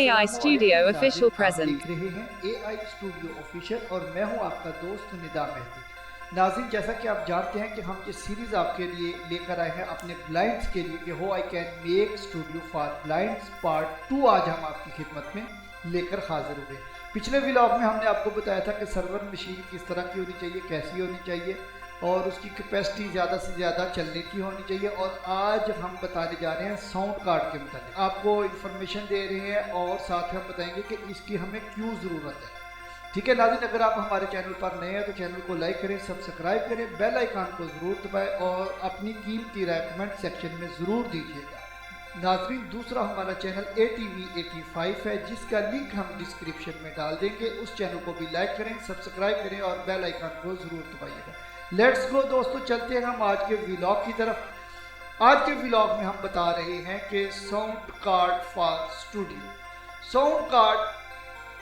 AI Studio Official present. देख रहे हैं AI Studio Official और मैं हूं आपका दोस्त निदा मेहदी। नाज़रीन, जैसा कि आप जानते हैं कि हम ये सीरीज़ आपके लिए लेकर आए हैं अपने ब्लाइंड्स के लिए कि how I can make studio for blinds part 2 आज हम आपकी खिदमत में लेकर हाजिर हुए। पिछले व्लॉग में हमने आपको बताया था कि सर्वर मशीन किस तरह की होनी चाहिए, कैसी होनी चाहिए और उसकी कैपेसिटी ज़्यादा से ज़्यादा चलने की होनी चाहिए। और आज हम बताने जा रहे हैं साउंड कार्ड के मुताबिक, आपको इन्फॉर्मेशन दे रहे हैं और साथ में हम बताएंगे कि इसकी हमें क्यों ज़रूरत है। ठीक है नाज़रीन, अगर आप हमारे चैनल पर नए हैं तो चैनल को लाइक करें, सब्सक्राइब करें, बेल आइकन को ज़रूर दबाएं और अपनी कीमती राय कमेंट सेक्शन में ज़रूर दीजिएगा। नाज़रीन, दूसरा हमारा चैनल ATV85 है जिसका लिंक हम डिस्क्रिप्शन में डाल देंगे। उस चैनल को भी लाइक करें, सब्सक्राइब करें और बेल आइकन को ज़रूर दबाइएगा। लेट्स गो दोस्तों, चलते हैं हम आज के व्लॉग की तरफ। आज के व्लॉग में हम बता रहे हैं कि sound card for studio. Sound card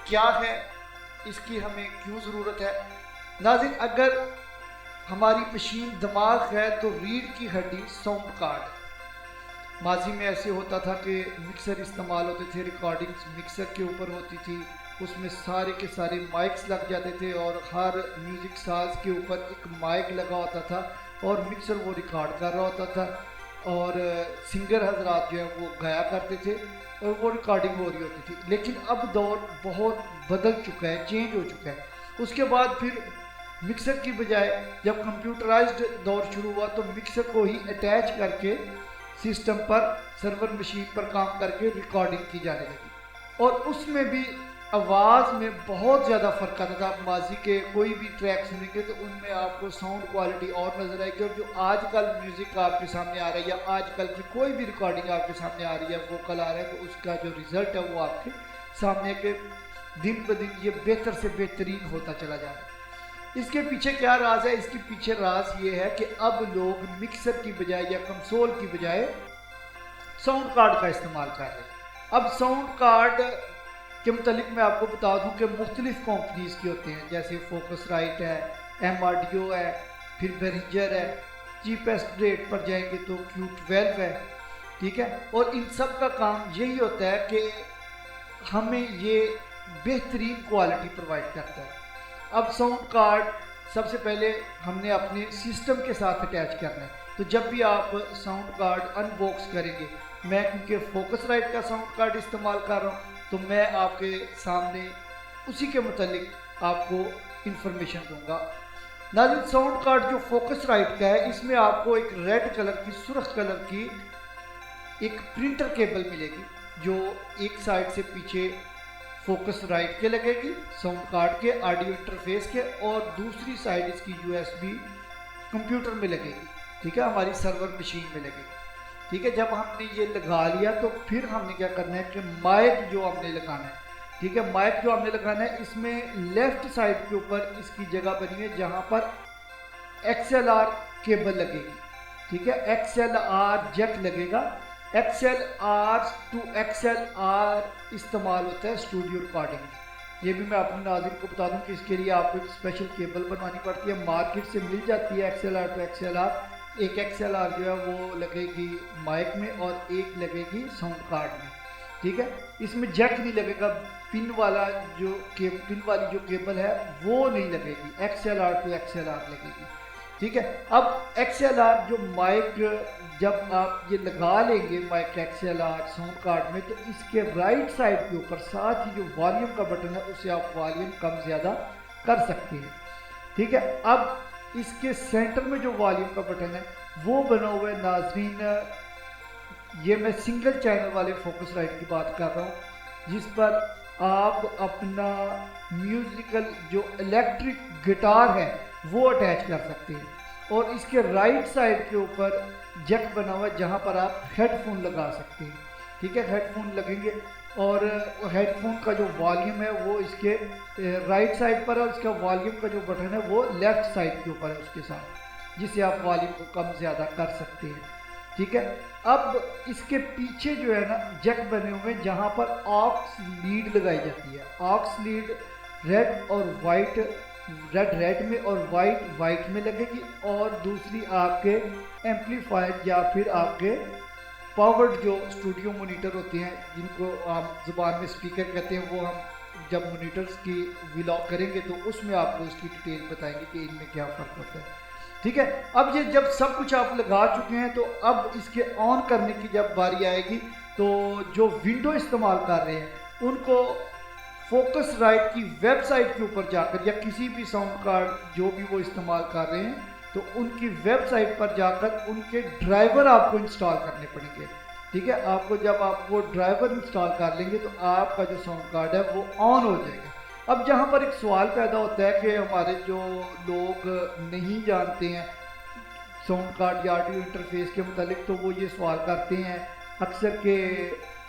क्या है, इसकी हमें क्यों ज़रूरत है। नाज़रीन, अगर हमारी मशीन दिमाग है तो रीढ़ की हड्डी साउंड कार्ड है। माजी में ऐसे होता था कि मिक्सर इस्तेमाल होते थे, रिकॉर्डिंग्स मिक्सर के ऊपर होती थी, उसमें सारे के सारे माइक्स लग जाते थे और हर म्यूज़िक साज के ऊपर एक माइक लगा होता था और मिक्सर वो रिकॉर्ड कर रहा होता था और सिंगर हजरात जो है वो गाया करते थे और वो रिकॉर्डिंग हो रही होती थी। लेकिन अब दौर बहुत बदल चुका है, चेंज हो चुका है। उसके बाद फिर मिक्सर की बजाय जब कंप्यूटराइज्ड दौर शुरू हुआ तो मिक्सर को ही अटैच करके सिस्टम पर सर्वर मशीन पर काम करके रिकॉर्डिंग की जाने लगी और उसमें भी आवाज़ में बहुत ज़्यादा फ़र्क आता था। आप माजी के कोई भी ट्रैक सुनेंगे तो उनमें आपको साउंड क्वालिटी और नज़र आएगी और जो आजकल म्यूज़िक आपके सामने आ रहा है या आजकल की कोई भी रिकॉर्डिंग आपके सामने आ रही है, वोकल आ रहा है, तो उसका जो रिज़ल्ट है वो आपके सामने के दिन ब दिन ये बेहतर से बेहतरीन होता चला जा रहा है। इसके पीछे क्या राज है? इसके पीछे राज ये है कि अब लोग मिक्सर की बजाय या कंसोल की बजाय साउंड कार्ड का इस्तेमाल कर रहे हैं। अब साउंड कार्ड के मुतालिक मैं आपको बता दूं कि मुख्तलिफ कंपनीज के होते हैं, जैसे फोकसराइट है, M-Audio है, फिर बेरिंजर है, चीपेस्ट रेट पर जाएंगे तो Q12 है। ठीक है, और इन सब का काम यही होता है कि हमें ये बेहतरीन क्वालिटी प्रोवाइड करता है। अब साउंड कार्ड सबसे पहले हमने अपने सिस्टम के साथ अटैच करना है, तो जब भी आप साउंड कार्ड अनबॉक्स करेंगे, मैं क्योंकि फोकसराइट का साउंड कार्ड इस्तेमाल कर रहा हूँ तो मैं आपके सामने उसी के मुतालिक आपको इंफॉर्मेशन दूंगा। नाज़रीन, साउंड कार्ड जो फोकसराइट का है इसमें आपको एक रेड कलर की, सुर्ख कलर की एक प्रिंटर केबल मिलेगी जो एक साइड से पीछे फोकसराइट के लगेगी साउंड कार्ड के ऑडियो इंटरफेस के और दूसरी साइड इसकी USB कंप्यूटर में लगेगी। ठीक है, हमारी सर्वर मशीन में लगेगी। ठीक है, जब हमने ये लगा लिया तो फिर हमने क्या करना है कि माइक जो हमने लगाना है, ठीक है, माइक जो हमने लगाना है इसमें लेफ्ट साइड के ऊपर इसकी जगह बनी है जहाँ पर XLR केबल लगेगी। ठीक है, XLR जैक लगेगा। XLR to XLR इस्तेमाल होता है स्टूडियो रिकॉर्डिंग में। ये भी मैं अपने नाज़रीन को बता दूं कि इसके लिए आपको एक स्पेशल केबल बनवानी पड़ती है, मार्केट से मिल जाती है XLR to XLR। एक XLR जो है वो लगेगी माइक में और एक लगेगी साउंड कार्ड में। ठीक है, इसमें जैक नहीं लगेगा, पिन वाला जो पिन वाली जो केबल है वो नहीं लगेगी, XLR to XLR लगेगी। ठीक है, अब XLR जो माइक जब आप ये लगा लेंगे माइक XLR साउंड कार्ड में तो इसके राइट साइड के ऊपर साथ ही जो वॉल्यूम का बटन है उसे आप वॉल्यूम कम ज़्यादा कर सकते हैं। ठीक है, अब इसके सेंटर में जो वॉल्यूम का बटन है वो बना हुआ है नाज़रीन, ये मैं सिंगल चैनल वाले फोकसराइट की बात कर रहा हूँ जिस पर आप अपना म्यूज़िकल जो इलेक्ट्रिक गिटार है वो अटैच कर सकते हैं। और इसके राइट साइड के ऊपर जैक बना हुआ है जहाँ पर आप हेडफोन लगा सकते हैं। ठीक है, हेडफोन लगेंगे और हेडफोन का जो वॉल्यूम है वो इसके राइट साइड पर है, उसका वॉल्यूम का जो बटन है वो लेफ़्ट साइड के ऊपर है उसके साथ, जिससे आप वॉल्यूम को कम ज़्यादा कर सकते हैं। ठीक है, अब इसके पीछे जो है ना जैक बने हुए हैं जहाँ पर ऑक्स लीड लगाई जाती है। ऑक्स लीड रेड और वाइट, रेड में और वाइट में लगेगी और दूसरी आपके एम्पलीफायर या फिर आपके पावर्ड जो स्टूडियो मोनीटर होते हैं, जिनको आम ज़ुबान में स्पीकर कहते हैं, वो हम जब मोनीटर्स की व्लॉग करेंगे तो उसमें आपको इसकी डिटेल बताएंगे कि इनमें क्या फ़र्क होता है। ठीक है, अब ये जब सब कुछ आप लगा चुके हैं तो अब इसके ऑन करने की जब बारी आएगी तो जो विंडो इस्तेमाल कर रहे हैं उनको फोकस राइट की वेबसाइट के ऊपर जाकर या किसी भी साउंड कार्ड जो भी वो इस्तेमाल कर रहे हैं तो उनकी वेबसाइट पर जाकर उनके ड्राइवर आपको इंस्टॉल करने पड़ेंगे। ठीक है, आपको जब आप वो ड्राइवर इंस्टॉल कर लेंगे तो आपका जो साउंड कार्ड है वो ऑन हो जाएगा। अब जहाँ पर एक सवाल पैदा होता है कि हमारे जो लोग नहीं जानते हैं साउंड कार्ड या ऑडियो इंटरफेस के मुतालिक, तो वो ये सवाल करते हैं अक्सर के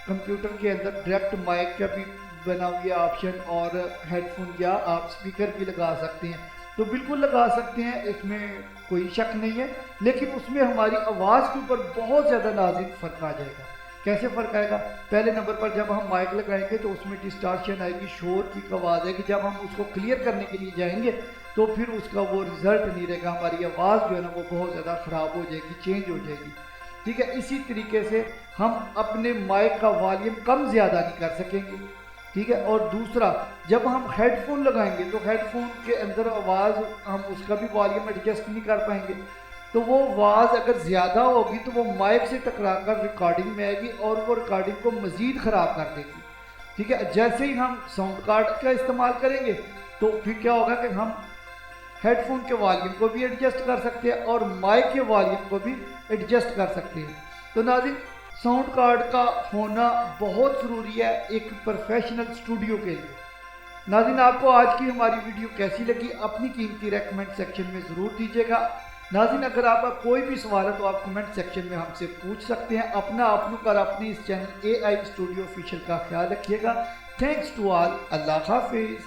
कंप्यूटर के अंदर डायरेक्ट माइक का भी बना हुआ ऑप्शन और हेडफोन या आप स्पीकर भी लगा सकते हैं। तो बिल्कुल लगा सकते हैं, इसमें कोई शक नहीं है, लेकिन उसमें हमारी आवाज़ के ऊपर बहुत ज़्यादा नाज़िम फ़र्क आ जाएगा। कैसे फ़र्क आएगा? पहले नंबर पर जब हम माइक लगाएंगे तो उसमें डिस्टॉर्शन आएगी, शोर की आवाज़ आएगी। जब हम उसको क्लियर करने के लिए जाएंगे तो फिर उसका वो रिज़ल्ट नहीं रहेगा, हमारी आवाज़ जो है ना वो बहुत ज़्यादा ख़राब हो जाएगी, चेंज हो जाएगी। ठीक है, इसी तरीके से हम अपने माइक का वॉल्यूम कम ज़्यादा नहीं कर सकेंगे। ठीक है, और दूसरा जब हम हेडफोन लगाएंगे तो हेडफोन के अंदर आवाज़ हम उसका भी वॉल्यूम एडजस्ट नहीं कर पाएंगे, तो वो आवाज़ अगर ज़्यादा होगी तो वो माइक से टकरा कर रिकॉर्डिंग में आएगी और वो रिकॉर्डिंग को मज़ीद ख़राब कर देगी। ठीक है, जैसे ही हम साउंड कार्ड का इस्तेमाल करेंगे तो फिर क्या होगा कि हम हेडफोन के वॉल्यूम को भी एडजस्ट कर सकते हैं और माइक के वॉल्यूम को भी एडजस्ट कर सकते हैं। तो नाज़रीन, साउंड कार्ड का होना बहुत ज़रूरी है एक प्रोफेशनल स्टूडियो के लिए। नाज़रीन, आपको आज की हमारी वीडियो कैसी लगी अपनी कीमती रेकमेंड सेक्शन में ज़रूर दीजिएगा। नाज़रीन, अगर आपका कोई भी सवाल है तो आप कमेंट सेक्शन में हमसे पूछ सकते हैं। अपना और अपने इस चैनल AI स्टूडियो ऑफिशियल का ख्याल रखिएगा। थैंक्स टू ऑल, अल्लाह हाफिज़।